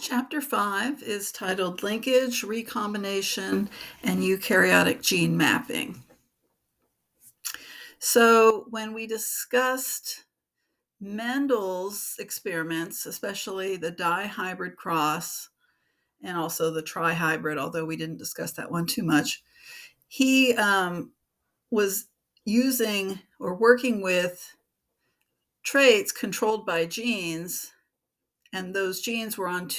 Chapter 5 is titled Linkage, Recombination, and Eukaryotic Gene Mapping. So, when we discussed Mendel's experiments, especially the dihybrid cross and also the trihybrid, although we didn't discuss that one too much, he was using or working with traits controlled by genes, and those genes were on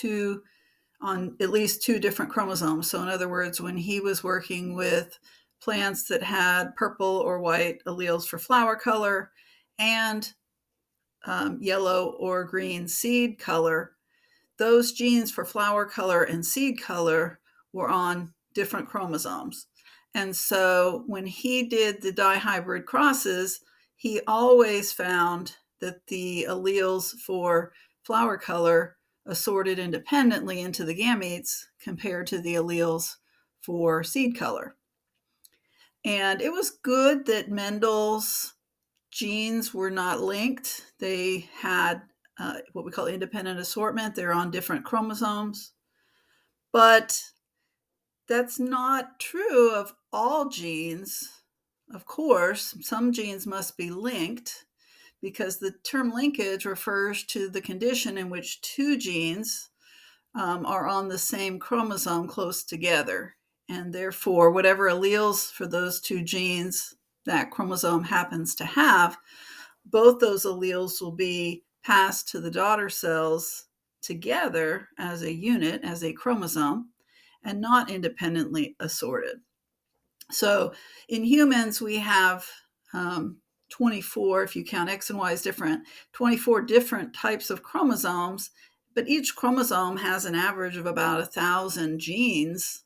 at least two different chromosomes. So in other words, when he was working with plants that had purple or white alleles for flower color and yellow or green seed color, those genes for flower color and seed color were on different chromosomes. And so when he did the dihybrid crosses, he always found that the alleles for flower color assorted independently into the gametes compared to the alleles for seed color. And it was good that Mendel's genes were not linked. They had what we call independent assortment. They're on different chromosomes. But that's not true of all genes. Of course, some genes must be linked because the term linkage refers to the condition in which two genes are on the same chromosome close together. And therefore, whatever alleles for those two genes that chromosome happens to have, both those alleles will be passed to the daughter cells together as a unit, as a chromosome, and not independently assorted. So in humans, we have 24, if you count X and Y as different, 24 different types of chromosomes, but each chromosome has an average of about 1,000 genes.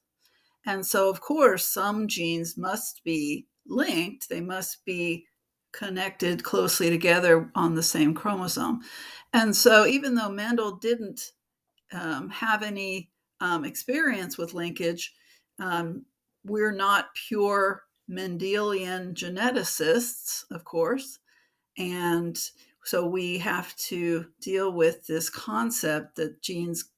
And so, of course, some genes must be linked. They must be connected closely together on the same chromosome. And so even though Mendel didn't have any experience with linkage, we're not pure Mendelian geneticists, of course. And so we have to deal with this concept that genes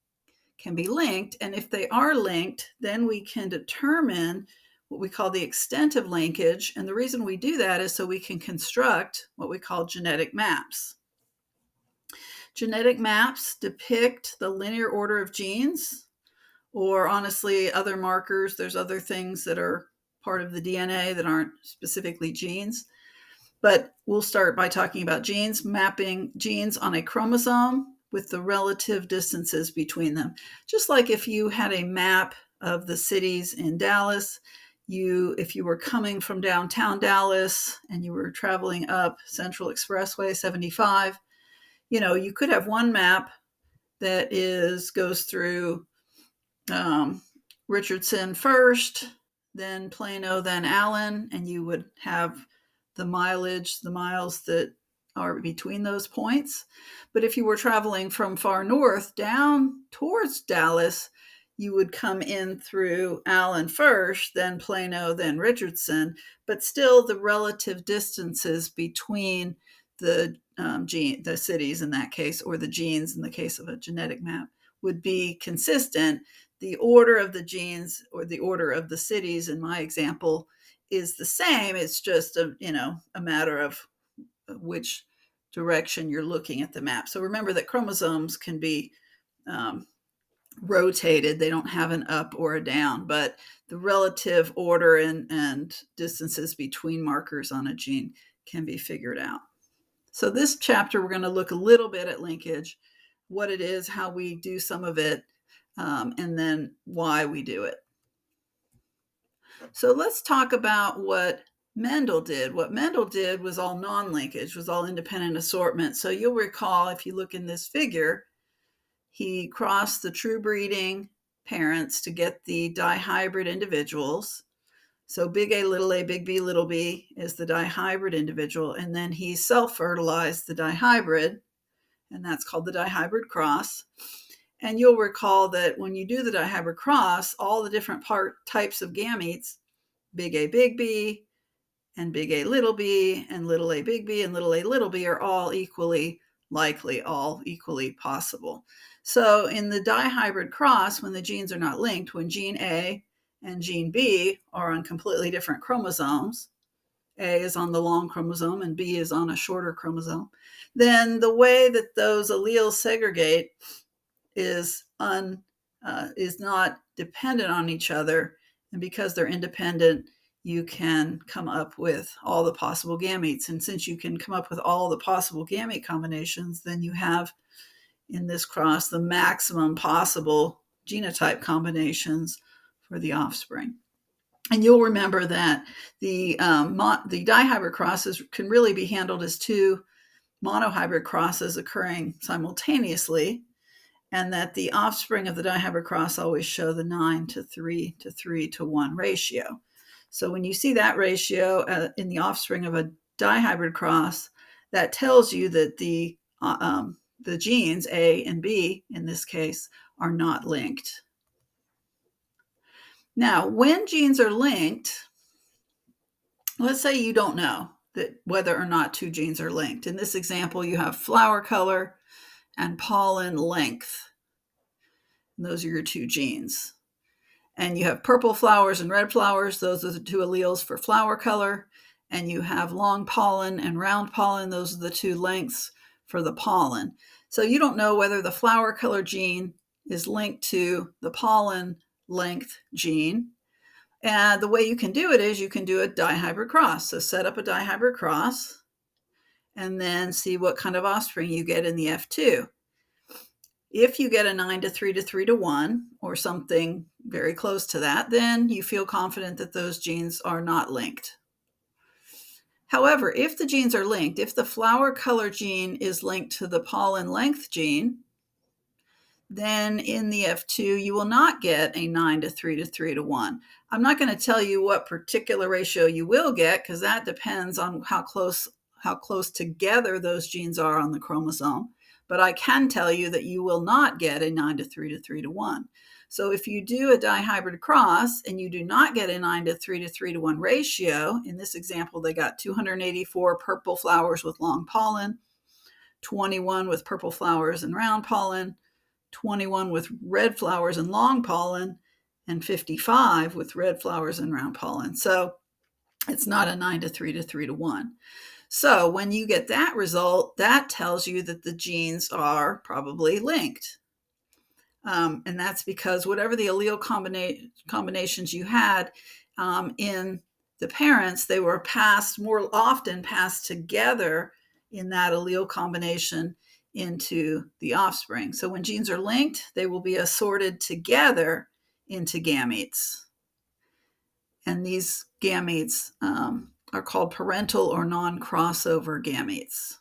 can be linked. And if they are linked, then we can determine what we call the extent of linkage. And the reason we do that is so we can construct what we call genetic maps. Genetic maps depict the linear order of genes, or honestly, other markers. There's other things that are part of the DNA that aren't specifically genes. But we'll start by talking about genes, mapping genes on a chromosome with the relative distances between them. Just like if you had a map of the cities in Dallas, if you were coming from downtown Dallas and you were traveling up Central Expressway 75, you could have one map that goes through Richardson first, then Plano, then Allen, and you would have the miles that are between those points. But if you were traveling from far north down towards Dallas, you would come in through Allen first, then Plano, then Richardson, but still the relative distances between the cities in that case, or the genes in the case of a genetic map, would be consistent. The order of the genes or the order of the cities in my example is the same. It's just a matter of which direction you're looking at the map. So remember that chromosomes can be rotated. They don't have an up or a down, but the relative order and distances between markers on a gene can be figured out. So this chapter, we're going to look a little bit at linkage, what it is, how we do some of it, and then why we do it. So let's talk about what Mendel did. What Mendel did was all non-linkage, was all independent assortment. So you'll recall, if you look in this figure, he crossed the true breeding parents to get the dihybrid individuals. So big A, big B, little b is the dihybrid individual. And then he self-fertilized the dihybrid, and that's called the dihybrid cross. And you'll recall that when you do the dihybrid cross, all the different types of gametes, big A, big B, and big A, little b, and little a, big B, and little a, little b, are all equally likely all equally possible. So in the dihybrid cross, when the genes are not linked, when gene A and gene B are on completely different chromosomes, A is on the long chromosome and B is on a shorter chromosome, then the way that those alleles segregate is not dependent on each other. And because they're independent, you can come up with all the possible gametes. And since you can come up with all the possible gamete combinations, then you have in this cross the maximum possible genotype combinations for the offspring. And you'll remember that the dihybrid crosses can really be handled as two monohybrid crosses occurring simultaneously, and that the offspring of the dihybrid cross always show the 9:3:3:1 ratio. So when you see that ratio in the offspring of a dihybrid cross, that tells you that the genes A and B, in this case, are not linked. Now, when genes are linked, let's say you don't know that whether or not two genes are linked. In this example, you have flower color and pollen length. And those are your two genes. And you have purple flowers and red flowers. Those are the two alleles for flower color. And you have long pollen and round pollen. Those are the two lengths for the pollen. So you don't know whether the flower color gene is linked to the pollen length gene. And the way you can do it is you can do a dihybrid cross. So set up a dihybrid cross and then see what kind of offspring you get in the F2. If you get a 9:3:3:1 or something very close to that, then you feel confident that those genes are not linked. However, if the genes are linked, if the flower color gene is linked to the pollen length gene, then in the F2, you will not get a 9:3:3:1. I'm not going to tell you what particular ratio you will get because that depends on how close together those genes are on the chromosome. But I can tell you that you will not get a 9:3:3:1. So if you do a dihybrid cross and you do not get a 9:3:3:1 ratio, in this example, they got 284 purple flowers with long pollen, 21 with purple flowers and round pollen, 21 with red flowers and long pollen, and 55 with red flowers and round pollen. So it's not a 9:3:3:1. So when you get that result, that tells you that the genes are probably linked. And that's because whatever the allele combinations you had in the parents, they were more often passed together in that allele combination into the offspring. So when genes are linked, they will be assorted together into gametes. And these gametes are called parental or non-crossover gametes.